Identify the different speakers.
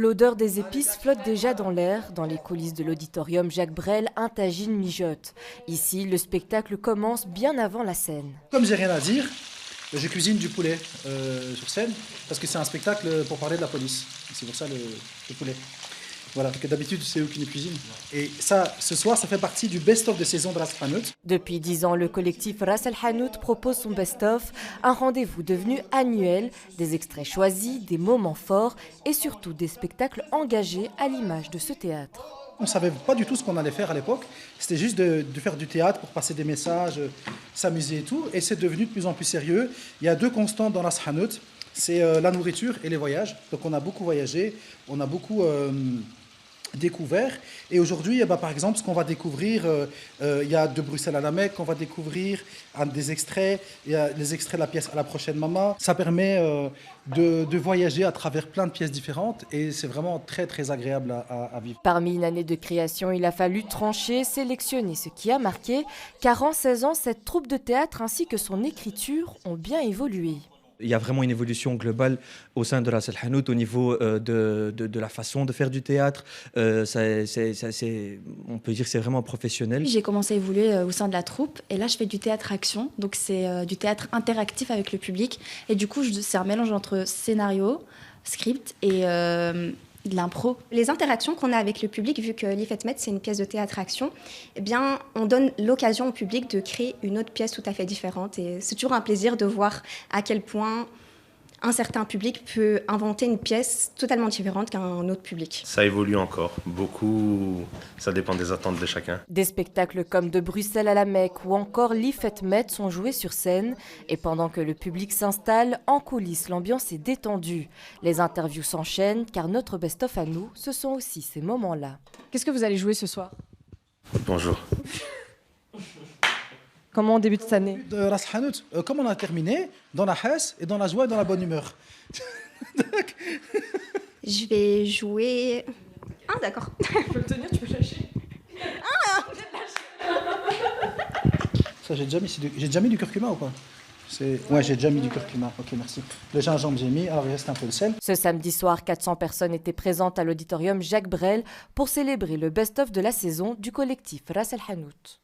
Speaker 1: L'odeur des épices flotte déjà dans l'air. Dans les coulisses de l'auditorium Jacques Brel, un tagine mijote. Ici, le spectacle commence bien avant la scène.
Speaker 2: Comme j'ai rien à dire, je cuisine du poulet sur scène parce que c'est un spectacle pour parler de la police. C'est pour ça le poulet. Voilà, parce que d'habitude c'est eux qui nous cuisinent. Et ça, ce soir, ça fait partie du best-of de saison de Ras Hanout.
Speaker 1: Depuis 10 ans, le collectif Ras El Hanout propose son best-of, un rendez-vous devenu annuel, des extraits choisis, des moments forts et surtout des spectacles engagés à l'image de ce théâtre.
Speaker 2: On ne savait pas du tout ce qu'on allait faire à l'époque. C'était juste de faire du théâtre pour passer des messages, s'amuser et tout. Et c'est devenu de plus en plus sérieux. Il y a deux constantes dans Ras Hanout, c'est la nourriture et les voyages. Donc on a beaucoup voyagé, on a beaucoup découvert. Et aujourd'hui, par exemple, ce qu'on va découvrir, il y a de Bruxelles à la Mecque, on va découvrir des extraits, il y a les extraits de la pièce à la prochaine maman. Ça permet de voyager à travers plein de pièces différentes et c'est vraiment très très agréable à vivre.
Speaker 1: Parmi une année de création, il a fallu trancher, sélectionner ce qui a marqué, car en 16 ans, cette troupe de théâtre ainsi que son écriture ont bien évolué.
Speaker 3: Il y a vraiment une évolution globale au sein de Ras El Hanout au niveau de la façon de faire du théâtre. On peut dire que c'est vraiment professionnel.
Speaker 4: J'ai commencé à évoluer au sein de la troupe et là je fais du théâtre-action, donc c'est du théâtre interactif avec le public. Et du coup c'est un mélange entre scénario, script et de l'impro.
Speaker 5: Les interactions qu'on a avec le public, vu que l'Ifet Met c'est une pièce de théâtre-action, eh bien, on donne l'occasion au public de créer une autre pièce tout à fait différente. Et c'est toujours un plaisir de voir à quel point un certain public peut inventer une pièce totalement différente qu'un autre public.
Speaker 6: Ça évolue encore, beaucoup, ça dépend des attentes de chacun.
Speaker 1: Des spectacles comme De Bruxelles à la Mecque ou encore l'Ifet Met sont joués sur scène. Et pendant que le public s'installe, en coulisses, l'ambiance est détendue. Les interviews s'enchaînent car notre best-of à nous, ce sont aussi ces moments-là.
Speaker 7: Qu'est-ce que vous allez jouer ce soir?
Speaker 6: Bonjour.
Speaker 7: Comment on débute cette année?
Speaker 2: De Ras Hanout, comme on a terminé, dans la hasse et dans la joie et dans la bonne humeur.
Speaker 5: Je vais jouer... Ah d'accord.
Speaker 7: Tu peux le tenir, tu peux lâcher.
Speaker 2: Ça, j'ai déjà mis du curcuma ou pas? Ouais, j'ai déjà mis du curcuma. Ok, merci. Le gingembre, j'ai mis. Alors, il reste un peu de sel.
Speaker 1: Ce samedi soir, 400 personnes étaient présentes à l'auditorium Jacques Brel pour célébrer le best-of de la saison du collectif Ras El Hanout.